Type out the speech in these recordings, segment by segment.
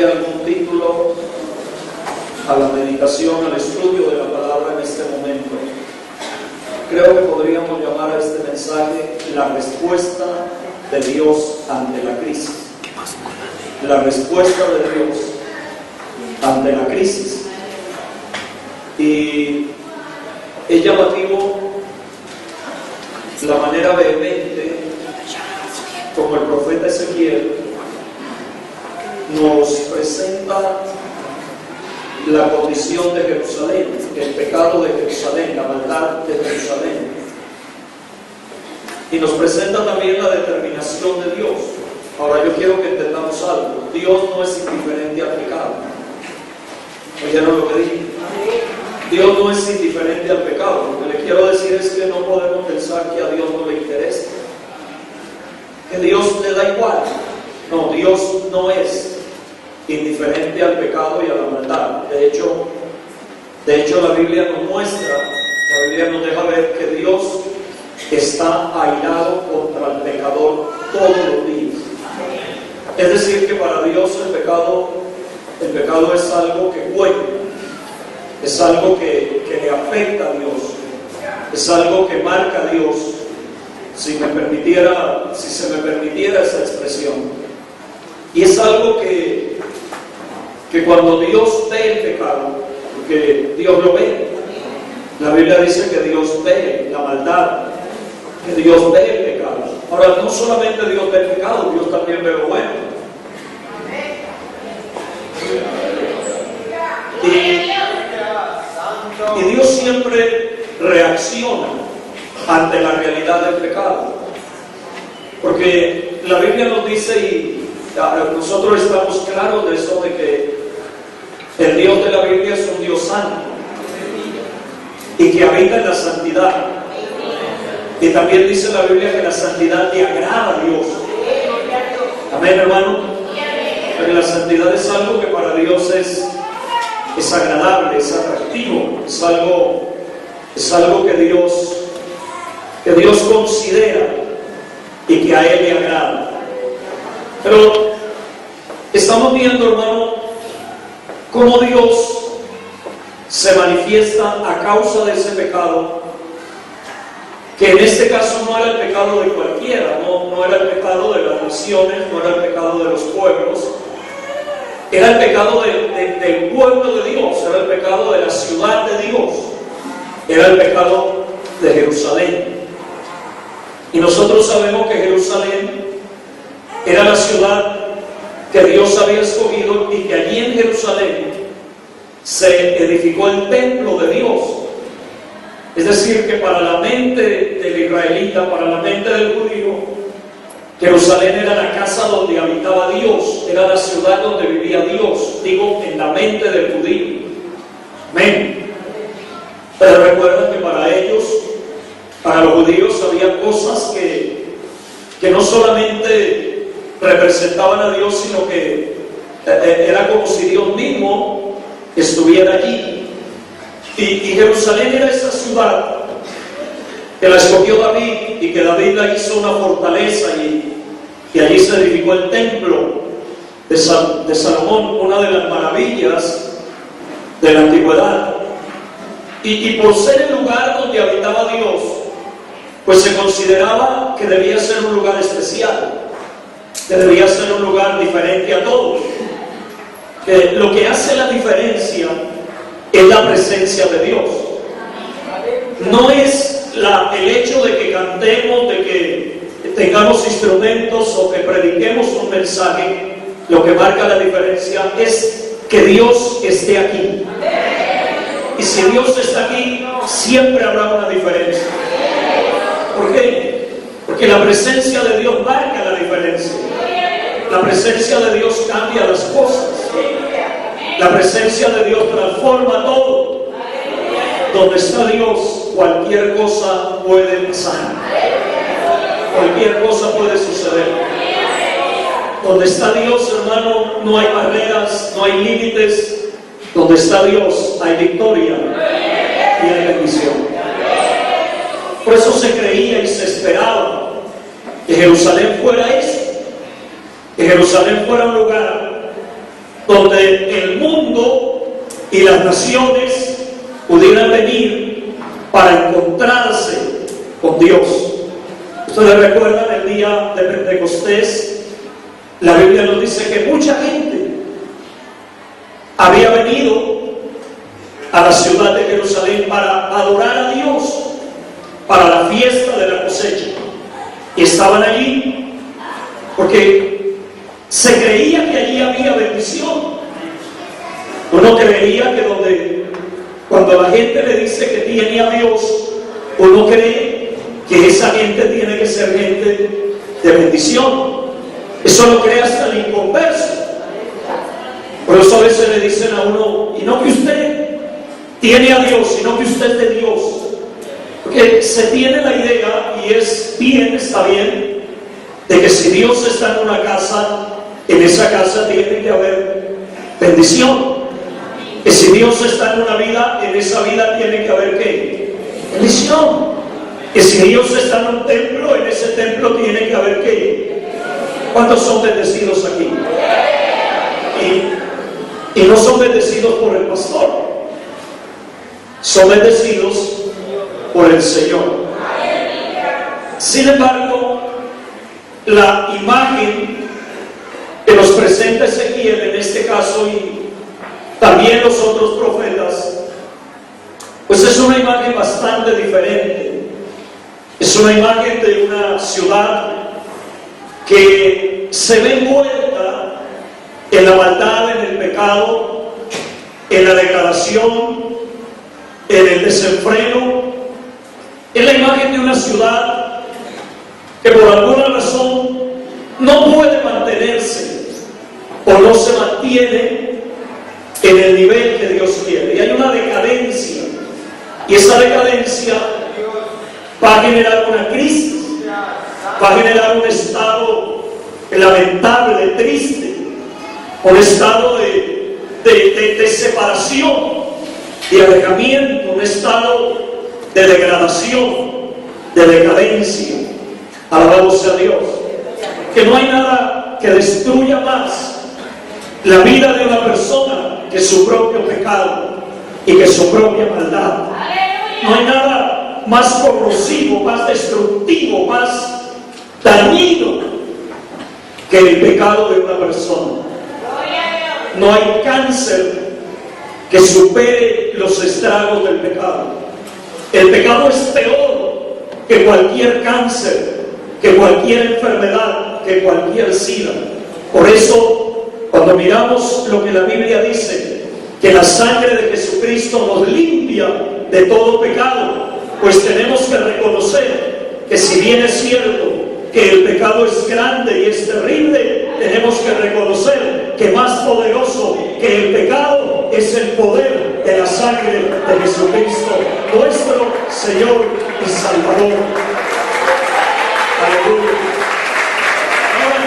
darle algún título a la meditación, al estudio de la palabra en este momento, creo que podríamos llamar a este mensaje la respuesta de Dios ante la crisis. La respuesta de Dios ante la crisis. Y es llamativo la manera vehemente como el profeta Ezequiel nos presenta la condición de Jerusalén, el pecado de Jerusalén, la maldad de Jerusalén, y nos presenta también la determinación de Dios. Ahora yo quiero que entendamos algo: Dios no es indiferente al pecado. ¿Oyeron lo que dije? Dios no es indiferente al pecado. Lo que le quiero decir es que no podemos pensar que a Dios no le interesa, que Dios le da igual. No, Dios no es indiferente al pecado y a la maldad. De hecho la Biblia nos muestra, la Biblia nos deja ver que Dios está airado contra el pecador todos los días. Es decir, que para Dios el pecado es algo que cuenta, es algo que le afecta a Dios, es algo que marca a Dios, si se me permitiera esa expresión. Y es algo que cuando Dios ve el pecado, porque Dios lo ve, la Biblia dice que Dios ve la maldad, que Dios ve el pecado. Ahora, no solamente Dios ve el pecado, Dios también ve lo bueno. Y Dios siempre reacciona ante la realidad del pecado, porque la Biblia nos dice, y nosotros estamos claros de eso, de que el Dios de la Biblia es un Dios santo y que habita en la santidad. Y también dice la Biblia que la santidad le agrada a Dios. Amén, hermano. Pero la santidad es algo que para Dios es agradable, es atractivo, es algo que Dios considera y que a Él le agrada. Pero estamos viendo, hermano, cómo Dios se manifiesta a causa de ese pecado, que en este caso no era el pecado de cualquiera, no era el pecado de las naciones, no era el pecado de los pueblos, era el pecado del pueblo de Dios, era el pecado de la ciudad de Dios, era el pecado de Jerusalén. Y nosotros sabemos que Jerusalén era la ciudad que Dios había escogido y que allí en Jerusalén se edificó el templo de Dios. Es decir, que para la mente del israelita, para la mente del judío, Jerusalén era la casa donde habitaba Dios, era la ciudad donde vivía Dios, digo, en la mente del judío. Amén. Pero recuerden que para ellos, para los judíos, había cosas que no solamente representaban a Dios, sino que era como si Dios mismo estuviera allí. Y Jerusalén era esa ciudad que la escogió David y que David la hizo una fortaleza, y allí se edificó el templo de Salomón, una de las maravillas de la antigüedad. Y por ser el lugar donde habitaba Dios, pues se consideraba que debía ser un lugar especial, que debía ser un lugar diferente a todos. Que lo que hace la diferencia es la presencia de Dios. No es el hecho de que cantemos, de que tengamos instrumentos o que prediquemos un mensaje. Lo que marca la diferencia es que Dios esté aquí. Y si Dios está aquí, siempre habrá una diferencia. ¿Por qué? Porque la presencia de Dios marca la diferencia. La presencia de Dios cambia las cosas. La presencia de Dios transforma todo. Donde está Dios, cualquier cosa puede pasar. Cualquier cosa puede suceder. Donde está Dios, hermano, no hay barreras, no hay límites. Donde está Dios, hay victoria y hay bendición. Por eso se creía y se esperaba que Jerusalén fuera eso, que Jerusalén fuera un lugar donde el mundo y las naciones pudieran venir para encontrarse con Dios. Ustedes recuerdan el día de Pentecostés, la Biblia nos dice que mucha gente había venido a la ciudad de Jerusalén para adorar a Dios, para la fiesta de la cosecha, y estaban allí porque se creía que allí había bendición. Uno creía que cuando la gente le dice que tiene a Dios, uno cree que esa gente tiene que ser gente de bendición. Eso lo cree hasta el inconverso. Por eso a veces le dicen a uno, y no que usted tiene a Dios, sino que usted es de Dios. Porque se tiene la idea, y es bien, está bien, de que si Dios está en una casa, en esa casa tiene que haber bendición. Que si Dios está en una vida, en esa vida tiene que haber ¿qué? Bendición. Que si Dios está en un templo, en ese templo tiene que haber ¿qué? ¿Cuántos son bendecidos aquí? Y no son bendecidos por el pastor, son bendecidos por el Señor. Sin embargo, la imagen que nos presenta Ezequiel en este caso, y también los otros profetas, pues es una imagen bastante diferente. Es una imagen de una ciudad que se ve envuelta en la maldad, en el pecado, en la degradación, en el desenfreno. Es la imagen de una ciudad que por alguna razón no puede mantenerse o no se mantiene en el nivel que Dios quiere. Y hay una decadencia, y esa decadencia va a generar una crisis, va a generar un estado lamentable, triste, un estado de separación, de alejamiento, un estado de degradación, de decadencia. Alabado sea Dios. Que no hay nada que destruya más la vida de una persona que su propio pecado y que su propia maldad. No hay nada más corrosivo, más destructivo, más dañino que el pecado de una persona. No hay cáncer que supere los estragos del pecado. El pecado es peor que cualquier cáncer, que cualquier enfermedad, que cualquier sida. Por eso, cuando miramos lo que la Biblia dice, que la sangre de Jesucristo nos limpia de todo pecado, pues tenemos que reconocer que si bien es cierto que el pecado es grande y es terrible, tenemos que reconocer que más poderoso que el pecado es el poder de la sangre de Jesucristo, nuestro Señor y Salvador. Aleluya. Ahora,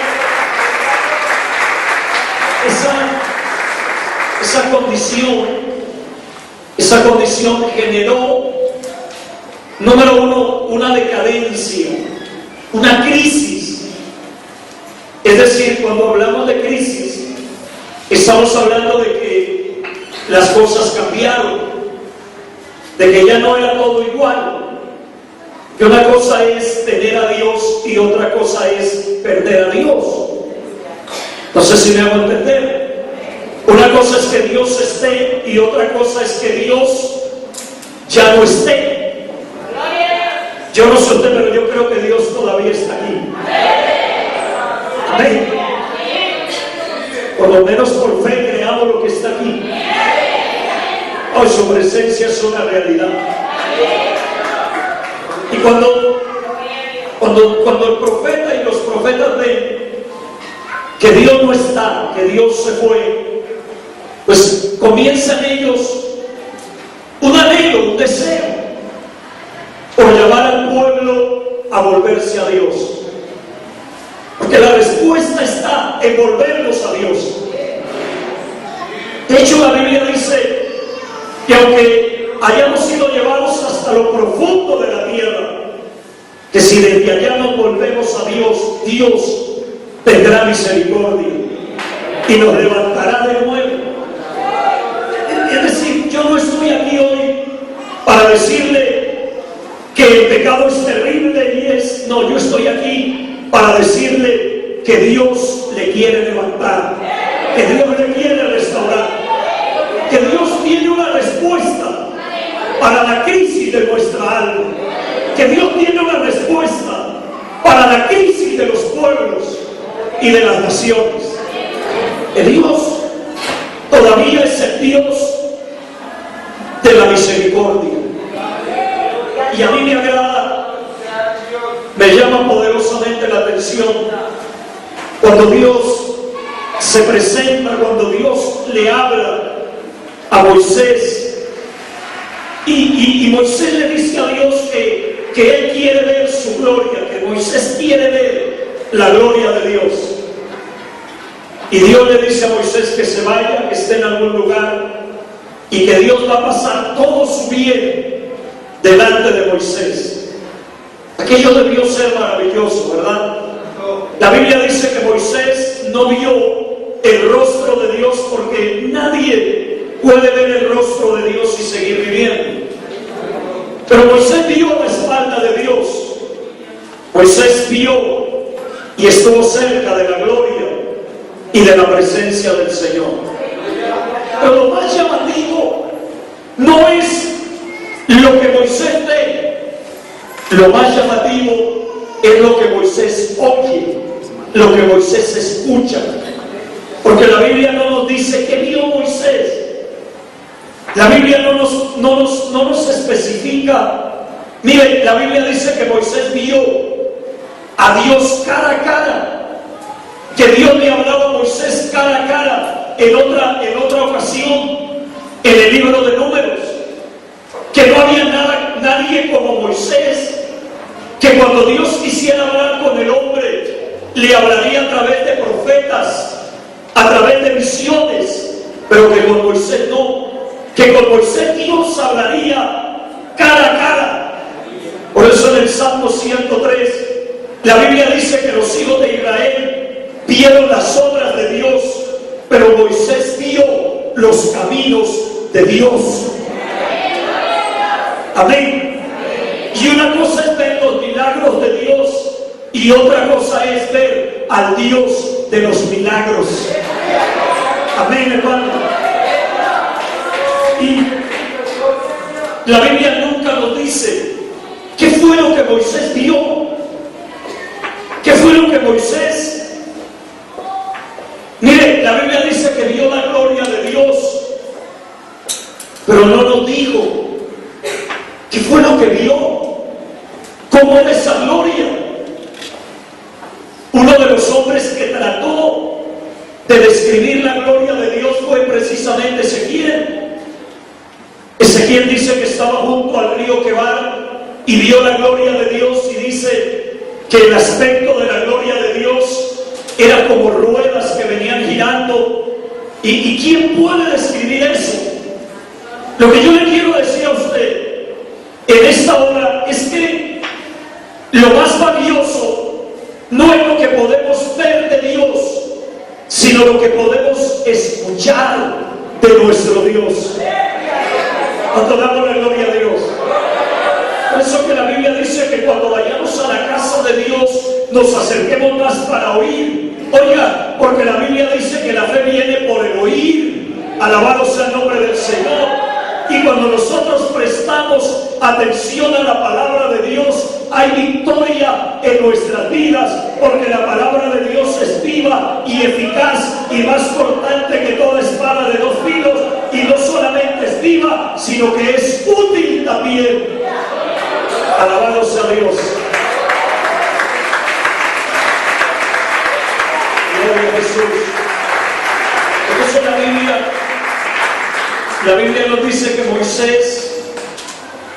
esa condición generó, número uno, una decadencia, una crisis. Es decir, cuando hablamos de crisis, estamos hablando de que las cosas cambiaron, de que ya no era todo igual, que una cosa es tener a Dios y otra cosa es perder a Dios. No sé si me hago entender. Una cosa es que Dios esté y otra cosa es que Dios ya no esté. Yo no sé usted, pero yo creo que Dios todavía está aquí. Amén. Por lo menos por fe creamos lo que está aquí. Hoy su presencia es una realidad. Y cuando el profeta y los profetas ven que Dios no está, que Dios se fue, pues comienzan ellos un anhelo, un deseo por llamar al pueblo a volverse a Dios. Porque la respuesta está en volvernos a Dios. De hecho, la Biblia dice que aunque hayamos sido llevados hasta lo profundo de la tierra, que si desde allá nos volvemos a Dios, Dios tendrá misericordia y nos levantará de nuevo pecado es terrible y es, no, yo estoy aquí para decirle que Dios le quiere levantar, que Dios le quiere restaurar, que Dios tiene una respuesta para la crisis de nuestra alma, que Dios tiene una respuesta para la crisis de los pueblos y de las naciones. Que Dios todavía es el Dios de la misericordia. Y a mí me agrada, me llama poderosamente la atención cuando Dios se presenta, cuando Dios le habla a Moisés y Moisés le dice a Dios que él quiere ver su gloria, que Moisés quiere ver la gloria de Dios. Y Dios le dice a Moisés que se vaya, que esté en algún lugar y que Dios va a pasar todo su bien delante de Moisés. Aquello debió ser maravilloso, ¿verdad? La Biblia dice que Moisés no vio el rostro de Dios porque nadie puede ver el rostro de Dios y seguir viviendo. Pero Moisés vio la espalda de Dios. Moisés vio y estuvo cerca de la gloria y de la presencia del Señor. Pero lo más llamativo no es lo que Moisés ve, lo más llamativo es lo que Moisés oye, lo que Moisés escucha. Porque la Biblia no nos dice que vio Moisés. La Biblia no nos especifica. Mire, la Biblia dice que Moisés vio a Dios cara a cara, que Dios le hablaba a Moisés cara a cara en otra ocasión en el libro de Números, que no había nadie como Moisés, que cuando Dios quisiera hablar con el hombre le hablaría a través de profetas, a través de visiones, pero que con Moisés no, que con Moisés Dios hablaría cara a cara. Por eso en el Salmo 103 la Biblia dice que los hijos de Israel vieron las obras de Dios, pero Moisés vio los caminos de Dios. Amén. Y una cosa es ver los milagros de Dios y otra cosa es ver al Dios de los milagros. Amén, hermano. Y la Biblia nunca nos dice qué fue lo que Moisés vio, qué fue lo que Moisés... Mire, la Biblia dice que vio la gloria de Dios, pero no nos dijo qué fue lo que vio, cómo era esa gloria. Uno de los hombres que trató de describir la gloria de Dios fue precisamente Ezequiel. Ezequiel dice que estaba junto al río Quebar y vio la gloria de Dios, y dice que el aspecto de la gloria de Dios era como ruedas que venían girando. ¿Y quién puede describir eso? Lo que yo le quiero decir a usted en esta hora es que lo más valioso no es lo que podemos ver de Dios, sino lo que podemos escuchar de nuestro Dios. Cuando damos la gloria a Dios. Por eso que la Biblia dice que cuando vayamos a la casa de Dios nos acerquemos más para oír. Oiga, porque la Biblia dice que la fe viene por el oír. Alabado sea el nombre del Señor. Y cuando nosotros prestamos atención a la palabra de Dios, hay victoria en nuestras vidas, porque la palabra de Dios es viva y eficaz y más cortante que toda espada de dos filos, y no solamente es viva, sino que es útil también. Alabado sea Dios. Gloria a Jesús. Por eso la Biblia nos dice que Moisés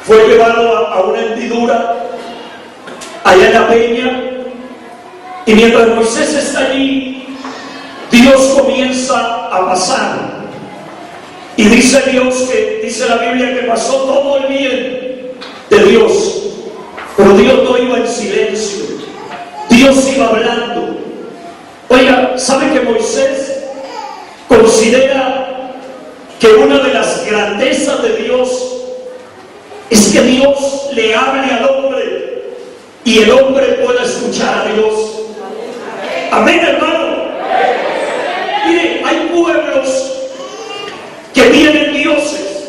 fue llevado a una hendidura allá en la peña, y mientras Moisés está allí, Dios comienza a pasar. Y dice la Biblia que pasó todo el bien de Dios, pero Dios no iba en silencio, Dios iba hablando. Oiga, ¿sabe que Moisés considera que una de las grandezas de Dios es que Dios le hable al hombre y el hombre pueda escuchar a Dios. Amén, hermano. Mire, hay pueblos que tienen dioses.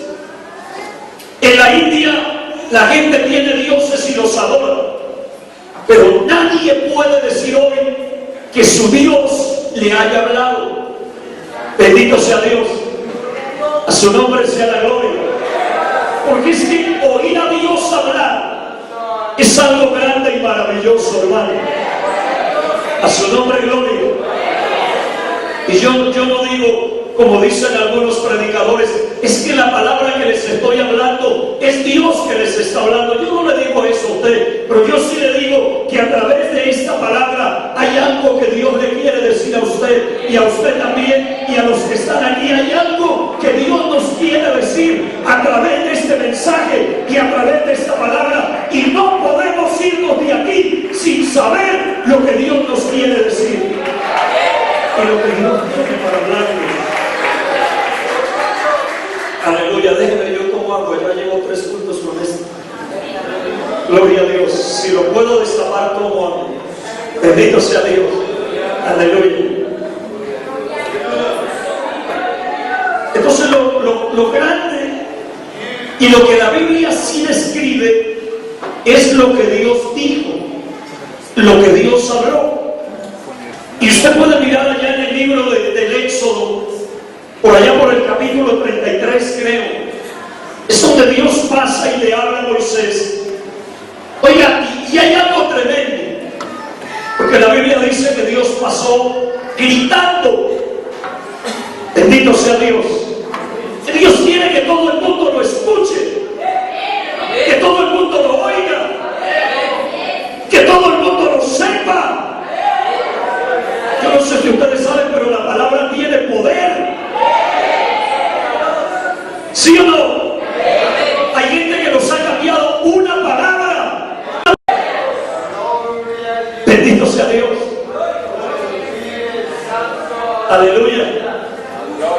En la India la gente tiene dioses y los adora, pero nadie puede decir hoy que su Dios le haya hablado. Bendito sea Dios, a su nombre sea la gloria. Porque es que oír a Dios hablar es algo grande y maravilloso, hermano. A su nombre gloria. Y yo no digo, como dicen algunos predicadores, es que la palabra que les estoy hablando es Dios que les está hablando. Yo no le digo eso a usted, pero yo sí le digo que a través de esta palabra hay algo que Dios le quiere decir a usted, y a usted también, y a los que están aquí. Hay algo que Dios nos quiere decir a través de este mensaje y a través de esta palabra, y no podemos irnos de aquí sin saber lo que Dios nos quiere decir y lo que Dios tiene para hablarnos. Aleluya. Déjeme, yo como hago, ya llevo 3 cultos con esto. Gloria a Dios. Si lo puedo destapar, como hago. Bendito sea Dios. Aleluya. Entonces lo grande y lo que la Biblia sí describe es lo que Dios dijo, lo que Dios habló. Y usted puede mirar allá en el libro del Éxodo, por allá por el capítulo 33, creo. Es donde Dios pasa y le habla a Moisés. Oiga, y hay algo tremendo, porque la Biblia dice que Dios pasó gritando. Bendito sea Dios. Dios quiere que todo el mundo lo escuche, que todo el mundo lo oiga, que todo el mundo lo sepa. Yo no sé si ustedes saben, pero la palabra tiene poder. ¿Sí o no? Hay gente que nos ha cambiado una palabra. Bendito sea Dios. Aleluya.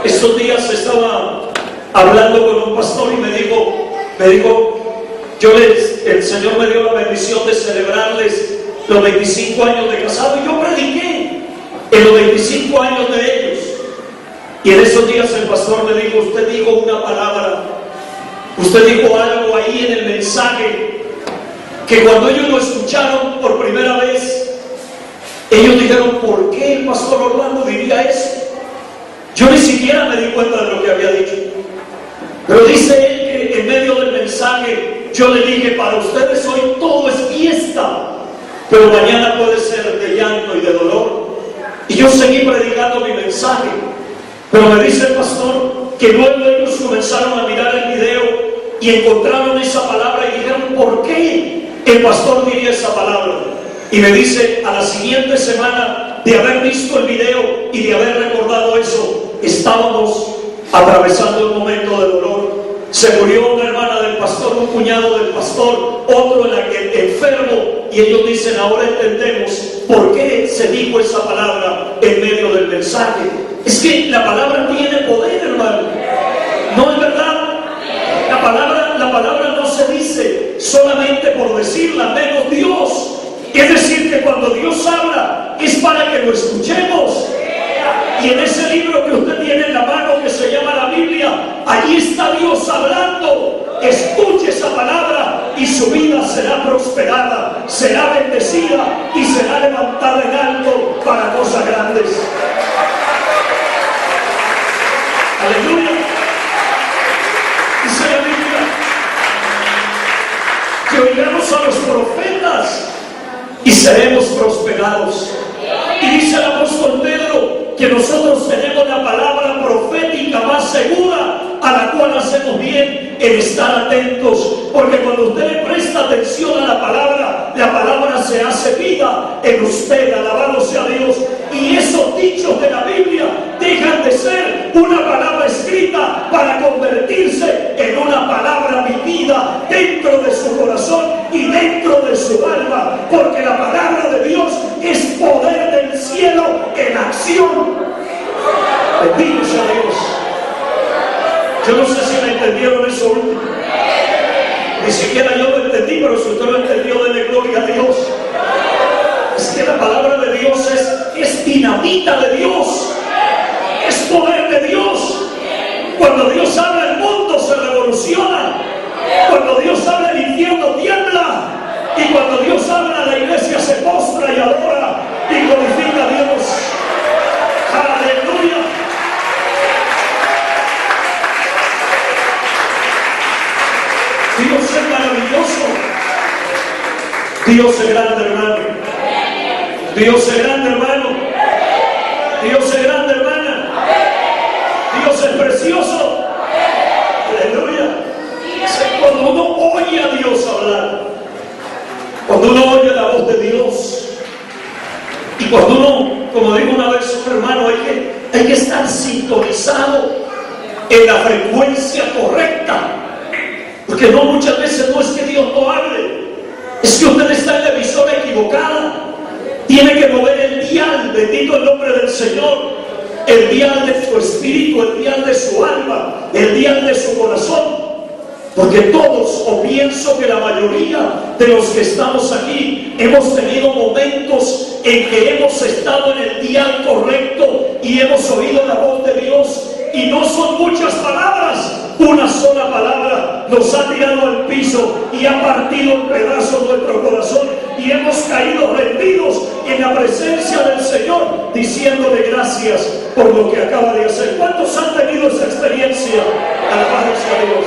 Estos días estaba hablando con un pastor y me dijo, el Señor me dio la bendición de celebrarles los 25 años de casado, y yo prediqué en los 25 años de ellos. Y en esos días el pastor me dijo, usted dijo una palabra, usted dijo algo ahí en el mensaje, que cuando ellos lo escucharon por primera vez, ellos dijeron, ¿por qué el pastor Orlando diría eso? Yo ni siquiera me di cuenta de lo que había dicho. Pero dice él que en medio del mensaje yo le dije, para ustedes hoy todo es fiesta, pero mañana puede ser de llanto y de dolor. Y yo seguí predicando mi mensaje. Pero me dice el pastor que luego ellos comenzaron a mirar el video y encontraron esa palabra y dijeron, ¿por qué el pastor diría esa palabra? Y me dice, a la siguiente semana de haber visto el video y de haber recordado eso, estábamos atravesando un momento de dolor. Se murió una hermana del pastor, un cuñado del pastor, otro enfermo, y ellos dicen, ahora entendemos por qué se dijo esa palabra en medio del mensaje. Es que la palabra tiene poder, hermano. ¿No es verdad? La palabra no se dice solamente por decirla, menos Dios. Es decir, que cuando Dios habla es para que lo escuchemos. Y en ese libro que usted tiene en la mano, que se llama la Biblia, allí está Dios hablando. Escuche esa palabra y su vida será prosperada, será bendecida y será levantada en alto para cosas grandes. Aleluya. Dice la Biblia que oigamos a los profetas y seremos prosperados. Y dice el apóstol Pedro que nosotros tenemos la palabra profética más segura, a la cual hacemos bien en estar atentos, porque cuando usted le presta atención a la palabra se hace vida en usted. Alabado sea Dios. Y esos dichos de la Biblia dejan de ser una palabra escrita para convertirse en una palabra vivida dentro de su corazón y dentro de su alma, porque la palabra de Dios es poder del cielo en acción. Bendito sea Dios. Yo no sé si me entendieron eso último. Ni siquiera yo lo entendí, pero si usted lo entendió, denle gloria a Dios. Es que la palabra de Dios es dinamita de Dios, es poder de Dios. Cuando Dios habla, el mundo se revoluciona. Cuando Dios habla, el infierno tiembla. Y cuando Dios habla, la iglesia se postra y adora y glorifica a Dios. Aleluya. Dios es maravilloso. Dios es grande, hermano. Dios es grande, hermano. Dios es grande, hermana. Dios es precioso. Aleluya. Cuando uno oye a Dios hablar, cuando uno oye la voz de Dios, y cuando uno, como digo una vez, hermano, hay que estar sintonizado en la frecuencia correcta. Porque no, muchas veces no es que Dios no hable, es que usted está en la emisora equivocada. Tiene que mover el dial, bendito el nombre del Señor, el dial de su espíritu, el dial de su alma, el dial de su corazón. Porque todos, o pienso que la mayoría de los que estamos aquí, hemos tenido momentos en que hemos estado en el dial correcto y hemos oído la voz de Dios. Y no son muchas palabras, una sola palabra nos ha tirado al piso y ha partido en pedazos nuestro corazón, y hemos caído rendidos en la presencia del Señor, diciéndole gracias por lo que acaba de hacer. ¿Cuántos han tenido esa experiencia? Alabado sea Dios.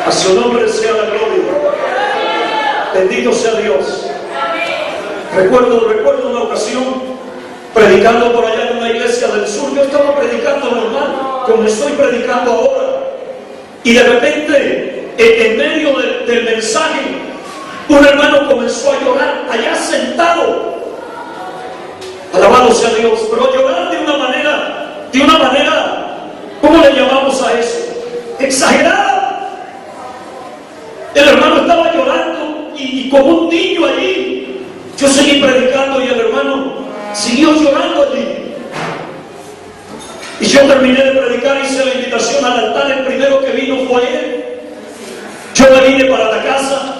A su nombre sea la gloria. Bendito sea Dios. Recuerdo una ocasión predicando por allá en una iglesia del sur. Yo estaba predicando normal, como estoy predicando ahora, y de repente, en medio del mensaje, un hermano comenzó a llorar allá sentado. Alabado sea Dios. Pero llorar de una manera, ¿cómo le llamamos a eso? Exagerada. El hermano estaba llorando y como un niño allí. Yo seguí predicando y el hermano siguió llorando allí. Y yo terminé de predicar, hice la invitación al altar. El primero que vino fue él. Yo me vine para la casa.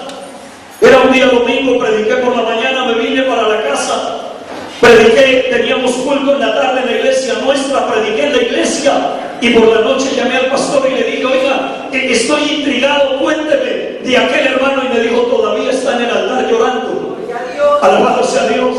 Era un día domingo, prediqué por la mañana, me vine para la casa. Prediqué, teníamos culto en la tarde en la iglesia nuestra, prediqué en la iglesia. Y por la noche llamé al pastor y le dije: oiga, estoy intrigado, cuénteme de aquel hermano. Y me dijo: todavía está en el altar llorando. Alabado sea Dios.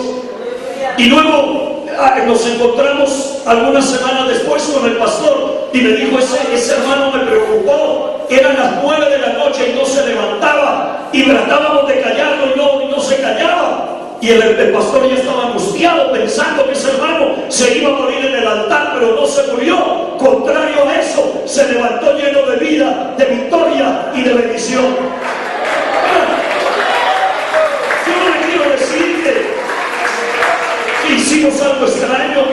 Y luego nos encontramos algunas semanas después con el pastor y me dijo: ese hermano me preocupó. Eran las 9 de la noche y no se levantaba, y tratábamos de callarlo y no se callaba. Y el pastor ya estaba angustiado, pensando que ese hermano se iba a morir en el altar, pero no se murió. Contrario a eso, se levantó lleno de vida, de victoria y de bendición. Yo no le quiero decir que hicimos algo extraño,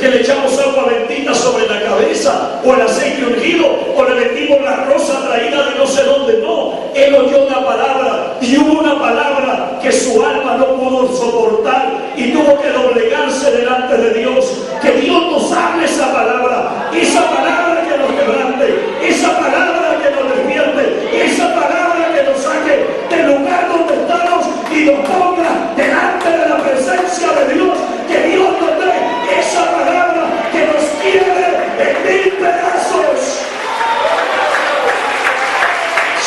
que le echamos agua bendita sobre la cabeza, o el aceite ungido, o le metimos la rosa traída de no sé dónde. No, él oyó una palabra, y hubo una palabra que su alma no pudo soportar y tuvo que doblegarse delante de Dios. Que Dios nos hable esa palabra que nos quebrante, esa palabra que nos despierte, esa palabra que nos saque del lugar donde estamos y nos ponga delante de la presencia de Dios. Que Dios nos dé esa palabra que nos quiebre en 1000 pedazos.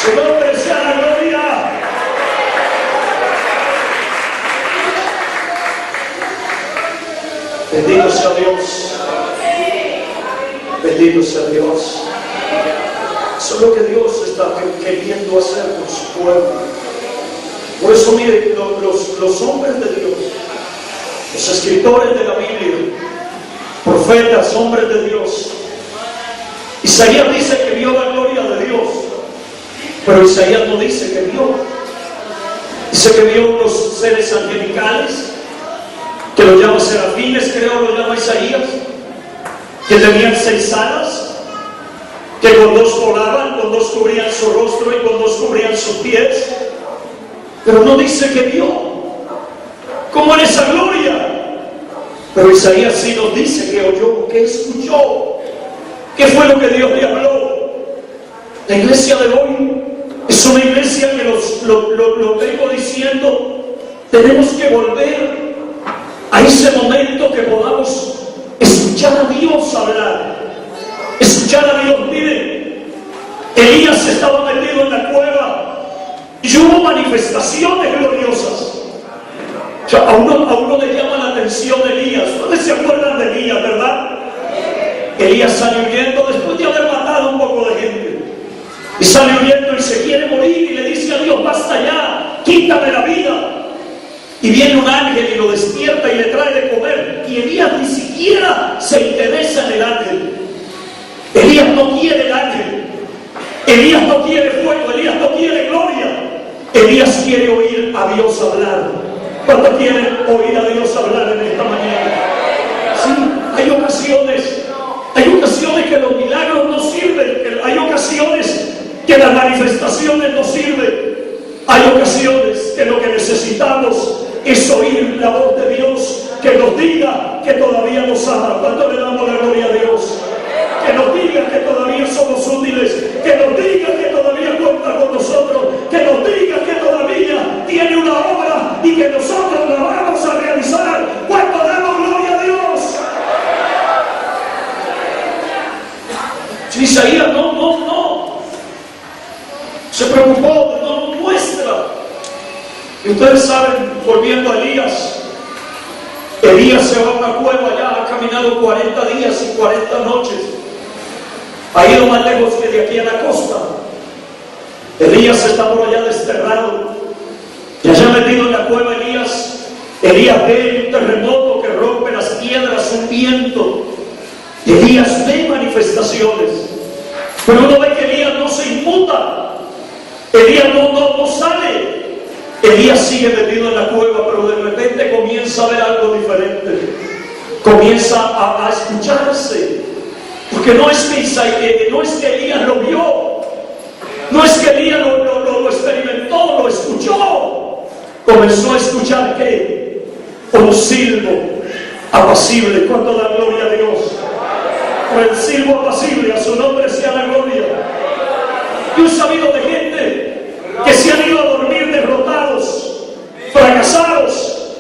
Su nombre sea la gloria. Bendito sea Dios. Bendito sea Dios. Eso es lo que Dios está queriendo hacer con su pueblo. Por eso, mire, los hombres de Dios, los escritores de la Biblia, profetas, hombres de Dios, Isaías dice que vio la gloria de Dios, pero Isaías no dice que vio. Dice que vio unos seres angelicales, que los llama serafines, creo lo llama Isaías, que tenían 6 alas, que con 2 volaban, con 2 cubrían su rostro y con 2 cubrían sus pies. Pero no dice que vio, como en esa gloria. Pero Isaías sí nos dice que oyó, que escuchó. ¿Qué fue lo que Dios le habló? La iglesia de hoy es Es una iglesia que lo vengo diciendo, tenemos que volver a ese momento que podamos escuchar a Dios hablar, escuchar a Dios. Miren, Elías estaba metido en la cueva y hubo manifestaciones gloriosas. O sea, a uno le llama la atención Elías. ¿Ustedes se acuerdan de Elías, verdad? Elías sale huyendo después de haber matado un poco de gente. Y sale huyendo y se quiere morir y le dice a Dios: basta ya, quítame la vida. Y viene un ángel y lo despierta y le trae de comer. Y Elías ni siquiera se interesa en el ángel. Elías no quiere el ángel. Elías no quiere fuego. Elías no quiere gloria. Elías quiere oír a Dios hablar. ¿Cuántos quieren oír a Dios hablar en esta mañana? Sí, hay ocasiones que los milagros no sirven. Hay ocasiones que las manifestaciones no sirven. Hay ocasiones que lo que necesitamos es oír la voz de Dios, que nos diga que todavía nos ama. ¿Cuánto le damos la gloria a Dios? Que nos diga que todavía somos útiles, que nos diga que todavía cuenta con nosotros, que nos diga que todavía tiene una obra y que nosotros la vamos a realizar. ¿Cuánto damos gloria a Dios? Isaías no se preocupó, no muestra. Y ustedes saben, volviendo a Elías se va a una cueva, ya ha caminado 40 días y 40 noches, ha ido más lejos que de aquí a la costa. Elías está por allá desterrado, y allá metido en la cueva Elías ve un terremoto que rompe las piedras, un viento. Elías ve manifestaciones, pero uno ve que Elías no se inmuta. Elías no sale. Elías sigue metido en la cueva, pero de repente comienza a ver algo diferente. Comienza a escucharse. Porque no es que Elías lo vio, no es que Elías lo experimentó, lo escuchó. Comenzó a escuchar ¿qué? Un silbo apacible. ¿Cuánto da gloria a Dios? Por el silbo apacible, a su nombre sea la gloria. Yo he sabido de gente que se han ido a dormir derrotados, fracasados,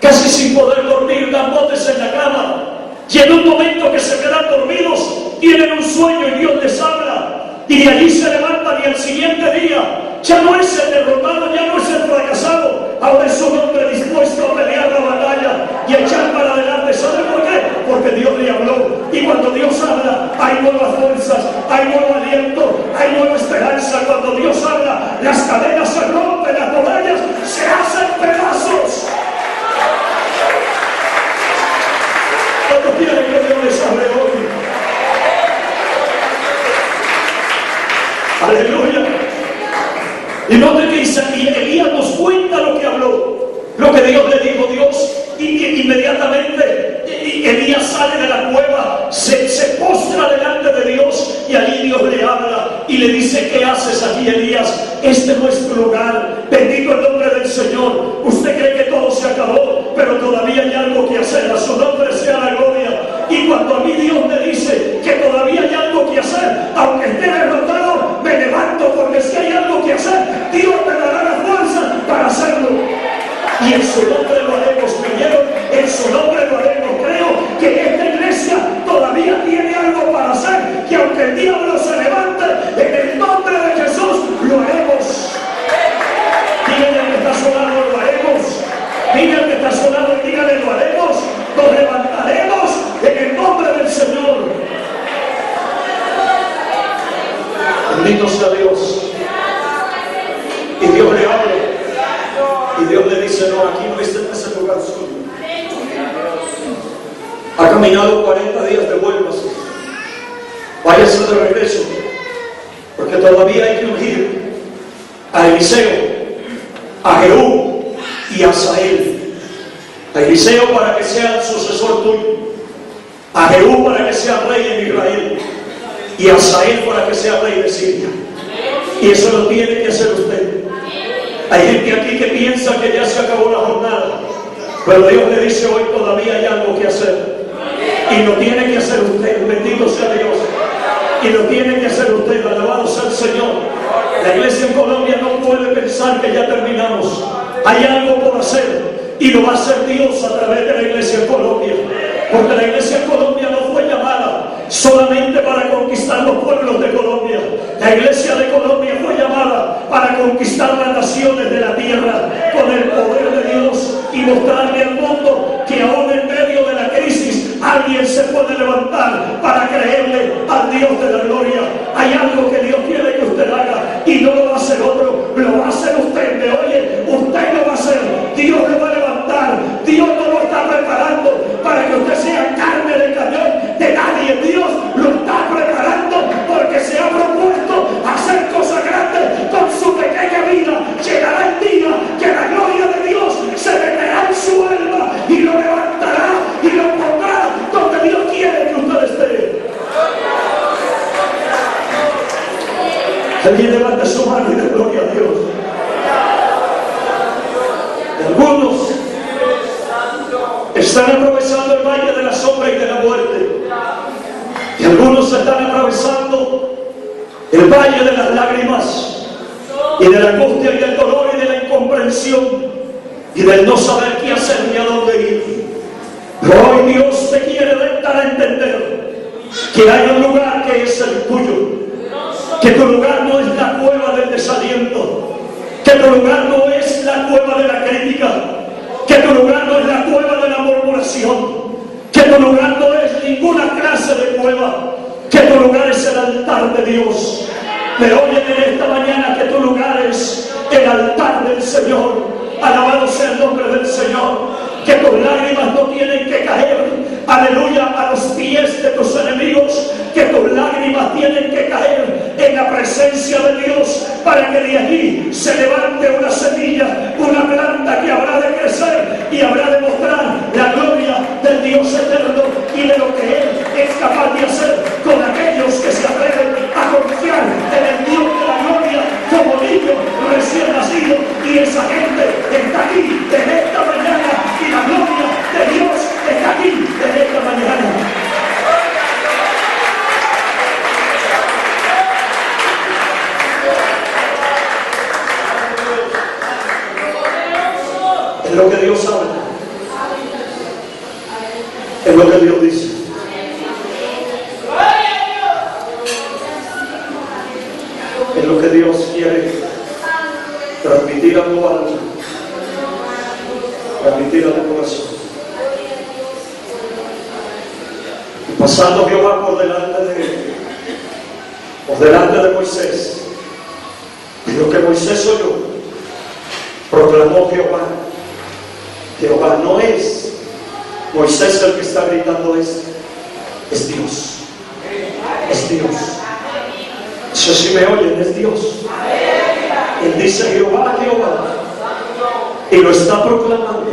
casi sin poder dormir, dan botes en la cama, y en un momento que se quedan dormidos tienen un sueño y Dios les habla, y de allí se levantan, y al siguiente día ya no es el derrotado, ya no es el fracasado, ahora es un hombre dispuesto a pelear la batalla y echar para adelante. ¿Sabe por qué? Porque Dios le habló, y cuando Dios habla hay nuevas fuerzas, hay nuevo aliento, hay nueva esperanza. Cuando Dios habla, las cadenas se rompen, las murallas se hacen pedazos. ¿Cuántos quieren que Dios les hable hoy? Aleluya. Y note que Elías nos cuenta lo que habló, lo que Dios le dijo. Dios, y inmediatamente Elías sale de la cueva, se postra delante de Dios, y allí Dios le habla y le dice: ¿qué haces aquí, Elías? Este no es tu lugar. Bendito el nombre del Señor. Usted cree que todo se acabó, pero todavía hay algo que hacer. A su nombre sea la gloria. Y cuando a mí Dios me dice que todavía hay algo que hacer, aunque esté derrotado, me levanto, porque si hay algo que hacer, Dios me dará la fuerza para hacerlo. Y en su nombre lo haremos. ¿Creyeron? En su nombre lo haremos. Creo que esta iglesia todavía tiene algo para hacer, que aunque el diablo se levante, en el nombre de Jesús lo haremos. Díganle que está sonando, lo haremos. Díganle que está sonando y díganle: lo haremos. Nos levantaremos en el nombre del Señor. Bendito sea Dios. Y Dios le habla. Y Dios le dice: no, aquí no, este no es el lugar suyo. Ha caminado 40 días, devuélvase. Váyase de regreso. Porque todavía hay que ungir a Eliseo, a Jehú y a Asael. A Eliseo para que sea el sucesor tuyo, a Jehú para que sea rey en Israel, y a Asael para que sea rey de Siria. Y eso lo tiene que hacer usted. Hay gente aquí que piensa que ya se acabó la jornada, pero Dios le dice hoy: todavía hay algo que hacer. Y lo tiene que hacer usted. Bendito sea Dios. Y lo tiene que hacer usted. Alabado sea el Señor. La iglesia en Colombia pensar que ya terminamos. Hay algo por hacer y lo va a hacer Dios a través de la Iglesia Colombia. Porque la Iglesia Colombia no fue llamada solamente para conquistar los pueblos de Colombia. La Iglesia de Colombia fue llamada para conquistar las naciones de la tierra con el poder de Dios y mostrarle al mundo que aún en medio de la crisis alguien se puede levantar para creerle al Dios de la gloria. Hay algo que Dios quiere que usted haga y no lo va a hacer otro, lo va a hacer usted. ¿Me oye? Usted lo va a hacer, Dios lo va a levantar. Dios no lo está preparando para que usted sea carne de cañón de nadie. Dios lo está preparando porque se ha propuesto hacer cosas grandes con su pequeña vida. Llegará el día que la gloria de Dios se meterá en su alma y lo levantará y lo pondrá donde Dios quiere que usted esté. Alguien levante su mano y dé gloria a Dios. Algunos están atravesando el valle de la sombra y de la muerte, y algunos están atravesando el valle de las lágrimas y de la angustia y del dolor y de la incomprensión y del no saber qué hacer ni a dónde ir. Pero hoy Dios te quiere dar a entender que hay un lugar que es el tuyo, que tu lugar no es la cueva del desaliento, que tu lugar no es la cueva de la crítica, que tu lugar no es la cueva de la murmuración, que tu lugar no es ninguna clase de cueva, que tu lugar es el altar de Dios. Me oyen en esta mañana que tu lugar es el altar del Señor. Alabado sea el nombre del Señor. Que tus lágrimas no tienen que caer, aleluya, a los pies de tus enemigos. Que tus lágrimas tienen que caer en la presencia de Dios, para que de allí se levante una semilla, una planta que habrá de crecer y habrá de mostrar la gloria del Dios eterno y de lo que Él es capaz de hacer con aquellos que se atreven a confiar en el Dios de la gloria como niño recién nacido. Y esa gente está aquí en esta mañana y la gloria de Dios está aquí en esta mañana. Es lo que Dios habla, es lo que Dios dice. Es lo que Dios quiere transmitir a tu alma, transmitir a tu corazón. Y pasando Jehová por delante de Moisés, dijo que Moisés oyó, proclamó Jehová. Jehová no es Moisés el que está gritando esto, es Dios. Es Dios. Eso sí me oyen, es Dios. Él dice Jehová, Jehová, y lo está proclamando.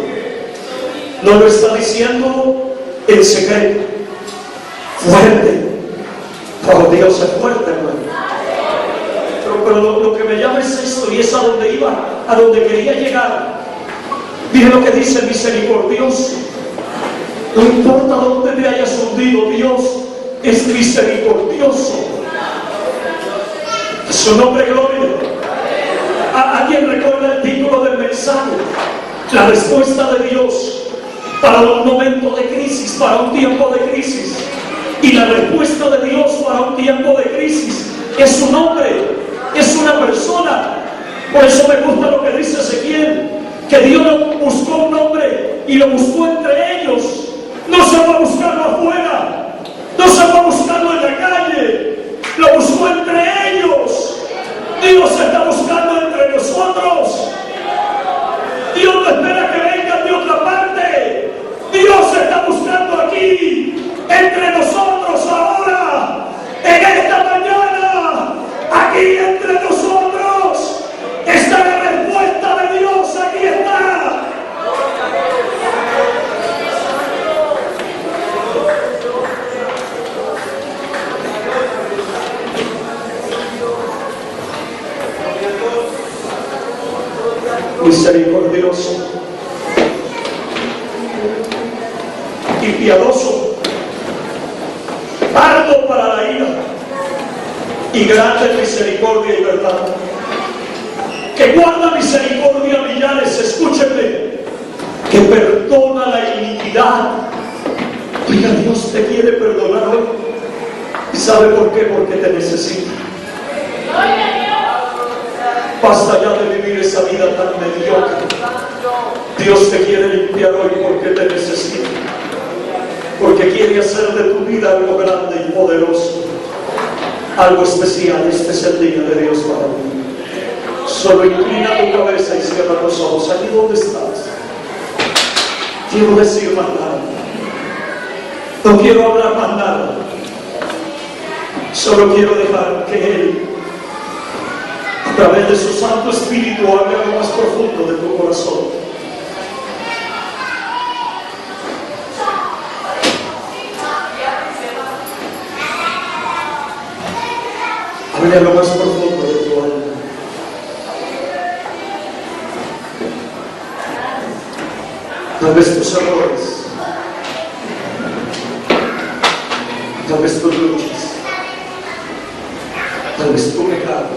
No lo está diciendo en secreto. Fuerte. Oh, Dios es fuerte, hermano. Pero lo que me llama es esto, y es a donde iba, a donde quería llegar. Mire lo que dice misericordioso. No importa dónde te hayas hundido, Dios es misericordioso. A su nombre, gloria. ¿Alguien recuerda el título del mensaje? La respuesta de Dios para un momento de crisis, para un tiempo de crisis. Y la respuesta de Dios para un tiempo de crisis es un hombre, es una persona. Por eso me gusta lo que dice Ezequiel, que Dios buscó un hombre y lo buscó entre ellos. No se va a buscarlo afuera, no se va a buscarlo en la calle, lo buscó entre ellos. Dios se está buscando entre nosotros. Dios no espera que vengan de otra parte. Dios se está buscando aquí, entre nosotros ahora, en esta mañana, aquí entre nosotros. Está la respuesta de Dios, aquí está. Misericordioso y piadoso, tardo para la ira y grande misericordia y verdad. que guarda misericordia a millares, escúcheme, que perdona la iniquidad. Oiga, Dios te quiere perdonar hoy. ¿Y sabe por qué? Porque te necesita. Basta ya de vivir esa vida tan mediocre. Dios te quiere limpiar hoy porque te necesita. Porque quiere hacer de tu vida algo grande y poderoso, algo especial. Este es el día de Dios para ti. Solo inclina tu cabeza y cierra los ojos. Allí donde estás. Quiero decir más nada. No quiero hablar más nada. Solo quiero dejar que Él, a través de su Santo Espíritu, hable a lo más profundo de tu corazón. Hable a lo más profundo de tu alma. Tal vez tus errores, tal vez tus luchas, tal vez tu pecado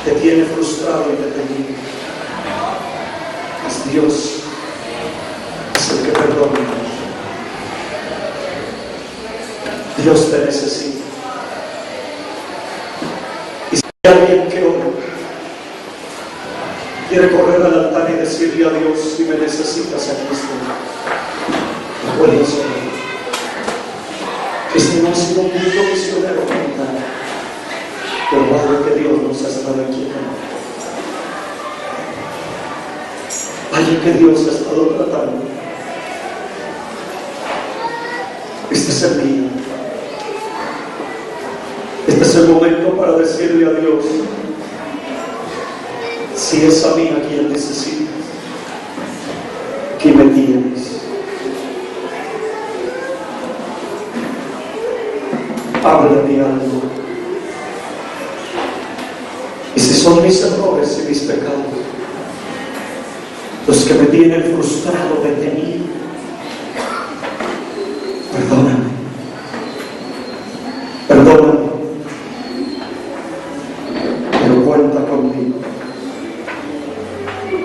te tiene frustrado y detenido. Mas Dios es el que perdona. Dios te necesita. Y si hay alguien que hoy quiere correr al altar y decirle a Dios: si me necesitas, aquí estoy, no puedo solo. Este no ha sido un mundo misionero como tal, pero vaya que Dios nos ha estado inquietando. Vaya que Dios ha estado tratando. Este es el día. Este es el momento para decirle a Dios: si es a mí a quien necesitas, aquí me tienes. Háblame algo. Y si son mis errores y mis pecados los que me tienen frustrado, detenido, perdóname. Perdóname. Pero cuenta conmigo.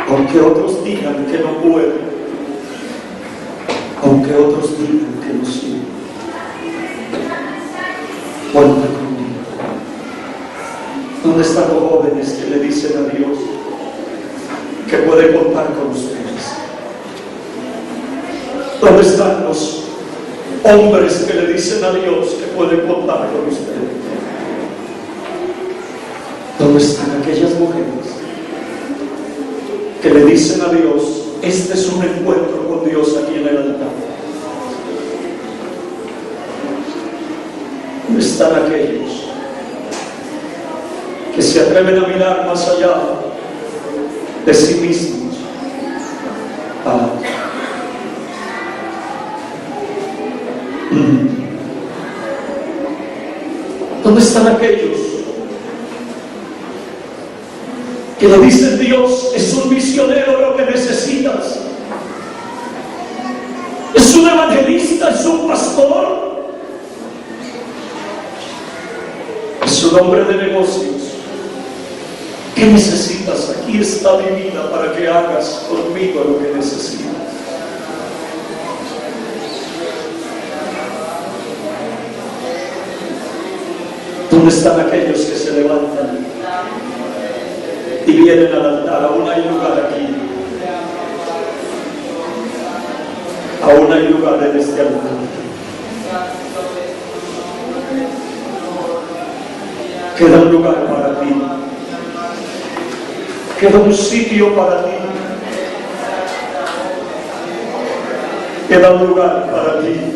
Aunque otros digan que no puedo, aunque otros digan que no sirvo, cuenta conmigo. ¿Dónde están los jóvenes que le dicen a Dios que puede contar con ustedes? ¿Dónde están los hombres que le dicen a Dios que puede contar con ustedes? ¿Dónde están aquellas mujeres que le dicen a Dios: este es un encuentro con Dios aquí en el altar? ¿Dónde están aquellos que se atreven a mirar más allá de sí mismos? ¿Dónde están aquellos que le dicen: Dios es un misionero lo que necesitas, es un evangelista, es un pastor, es un hombre de negocios? ¿Qué necesitas? Aquí está mi vida para que hagas conmigo lo que necesitas. ¿Dónde están aquellos que se levantan y vienen al altar? Aún hay lugar aquí. Aún hay lugar en este altar. Queda un lugar para ti. Queda un sitio para ti. Queda un lugar para ti.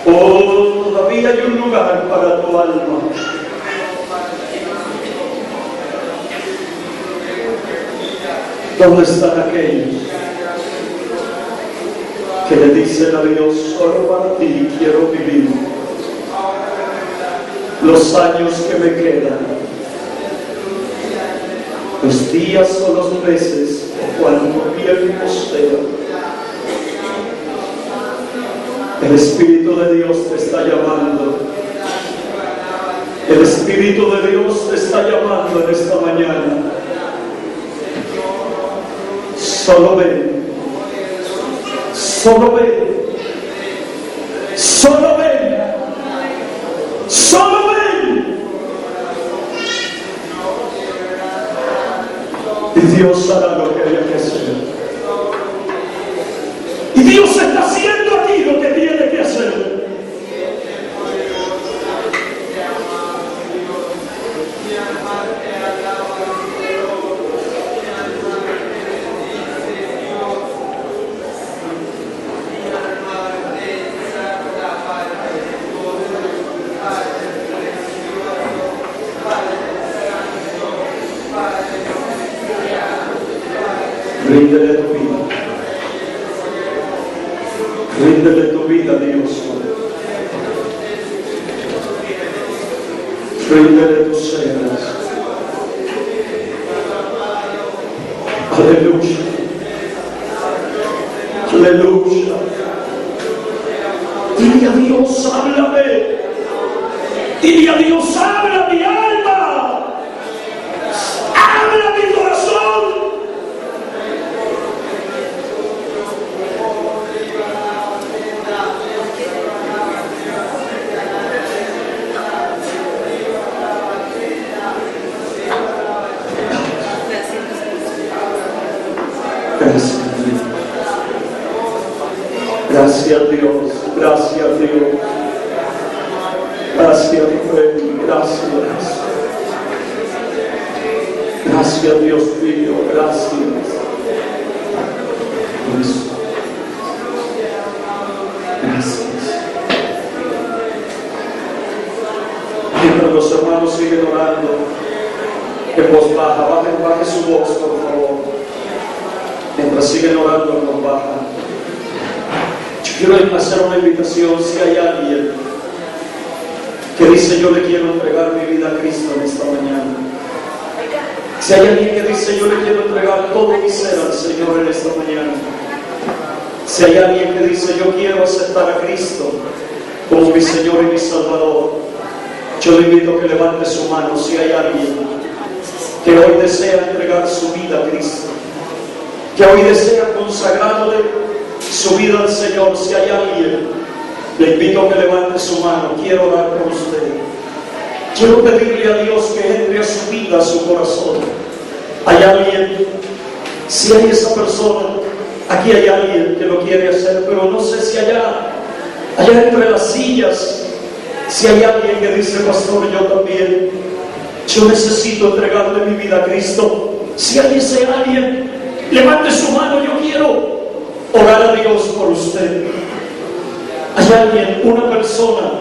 Oh, todavía hay un lugar para tu alma. ¿Dónde están aquellos que le dicen a Dios: solo para ti quiero vivir los años que me quedan, los días o los meses o cuanto tiempo sea? El Espíritu de Dios te está llamando. El Espíritu de Dios te está llamando en esta mañana. Solo ven. Solo ven. Solo ven. Solo ven. Y Dios hará lo que haya que hacer. Y Dios está haciendo aquí lo que tiene que hacer. Ríndele tu vida. Ríndele tu vida a Dios. Ríndele tus cenas. Aleluya. Aleluya. Dile a Dios, háblame. Dile a Dios, habla mi alma. Habla mi corazón. Gracias Dios, gracias Dios, gracias Rey, gracias, gracias Dios mío, gracias. Gracias. Mientras los hermanos siguen orando en voz baja, baje su voz por favor. Mientras siguen orando en voz baja, yo quiero hacer una invitación. Si hay alguien que dice yo le quiero entregar mi vida a Cristo en esta mañana, si hay alguien que dice yo le quiero entregar todo mi ser al Señor en esta mañana, si hay alguien que dice yo quiero aceptar a Cristo como mi Señor y mi Salvador, yo le invito a que levante su mano. Si hay alguien que hoy desea entregar su vida a Cristo, que hoy desea consagrarle su vida al Señor, si hay alguien, le invito a que levante su mano. Quiero orar por usted. Quiero pedirle a Dios que entre a su vida, a su corazón. ¿Hay alguien? Si hay esa persona, aquí hay alguien que lo quiere hacer, pero no sé si allá entre las sillas, si hay alguien que dice, pastor, yo también, yo necesito entregarle mi vida a Cristo. Si hay ese alguien, levante su mano. Yo quiero orar a Dios por usted. Hay alguien, una persona,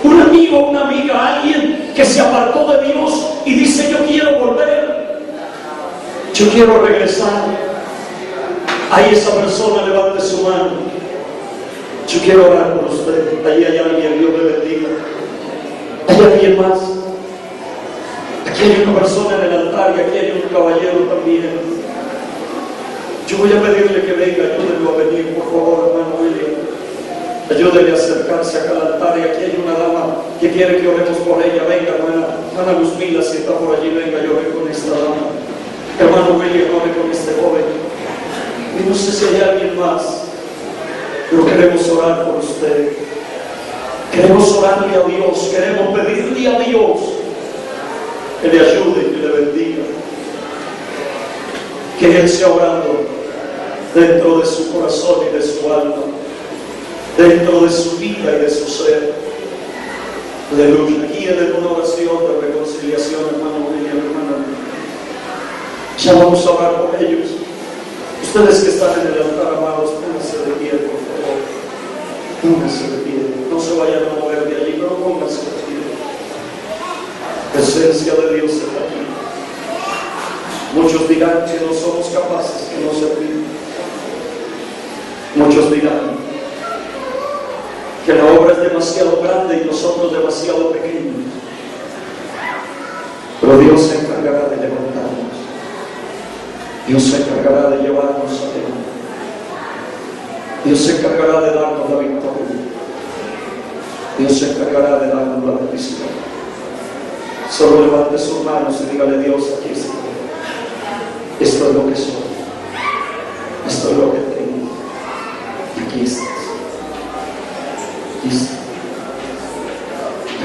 un amigo, una amiga, alguien que se apartó de Dios y dice yo quiero volver, yo quiero regresar. Hay esa persona, levante su mano. Yo quiero orar por usted. Ahí hay alguien, Dios le bendiga. Hay alguien más. Aquí hay una persona en el altar y aquí hay un caballero también. Yo voy a pedirle que venga, ayúdenlo a venir, por favor, hermano William. Ayúdenle a acercarse acá al altar. Y aquí hay una dama que quiere que oremos por ella. Venga, hermana Luzmila, si está por allí, venga, yo ore con esta dama. Hermano William, ore con este joven. Y no sé si hay alguien más, pero queremos orar por usted. Queremos orarle a Dios, queremos pedirle a Dios que le ayude, que le bendiga, que Él sea orando dentro de su corazón y de su alma, dentro de su vida y de su ser. Aleluya. Aquí en una oración de reconciliación, hermano William, hermano. Ya vamos a orar por ellos. Ustedes que están en el altar, amados, pónganse de pie, por favor. Pónganse de pie. No se vayan a mover de allí, pero pónganse de pie. La presencia de Dios está aquí. Muchos dirán que no somos capaces, que no servimos. Muchos dirán que la obra es demasiado grande y nosotros demasiado pequeños. Pero Dios se encargará de levantarnos. Dios se encargará de llevarnos adelante. Dios se encargará de darnos la victoria. Dios se encargará de darnos la bendición. Solo levante sus manos y dígale: Dios, aquí estoy. Esto es lo que soy. Esto es lo que tengo. Y aquí estás. Aquí estás.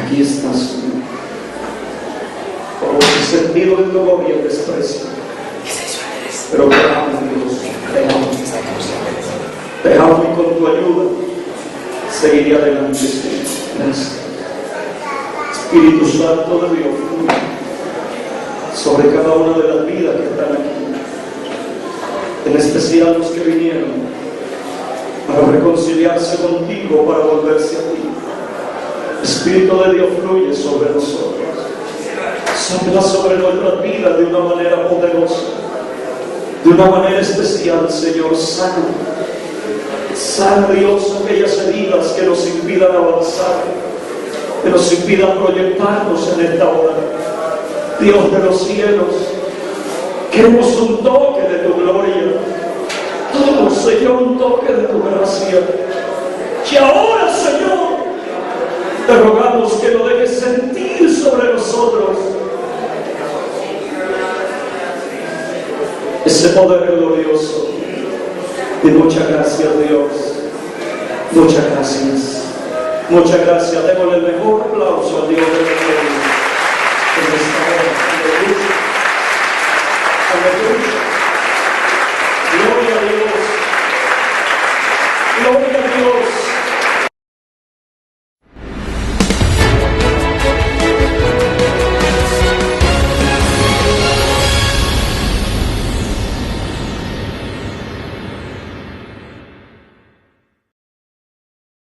Aquí estás, Señor. Por ese sentido de dolor y el desprecio. Pero te amo, Dios. Te amo. Te amo y con tu ayuda seguiré adelante, Señor. Gracias. Espíritu Santo de Dios, sobre cada una de las vidas que están aquí, en especial los que vinieron para reconciliarse contigo, para volverse a ti. Espíritu de Dios, fluye sobre nosotros. Sopla sobre nuestras vidas de una manera poderosa, de una manera especial, Señor. Sana, Dios, aquellas heridas que nos impidan avanzar, que nos impidan proyectarnos en esta hora. Dios de los cielos, queremos un toque de tu gloria. Oh, Señor, un toque de tu gracia. Y ahora, Señor, te rogamos que lo dejes sentir sobre nosotros ese poder glorioso. Y muchas gracias, Dios. Muchas gracias. Muchas gracias. Démosle el mejor aplauso a Dios de la gloria en esta hora. Aleluya. Aleluya. Gloria a Dios. Gloria a Dios.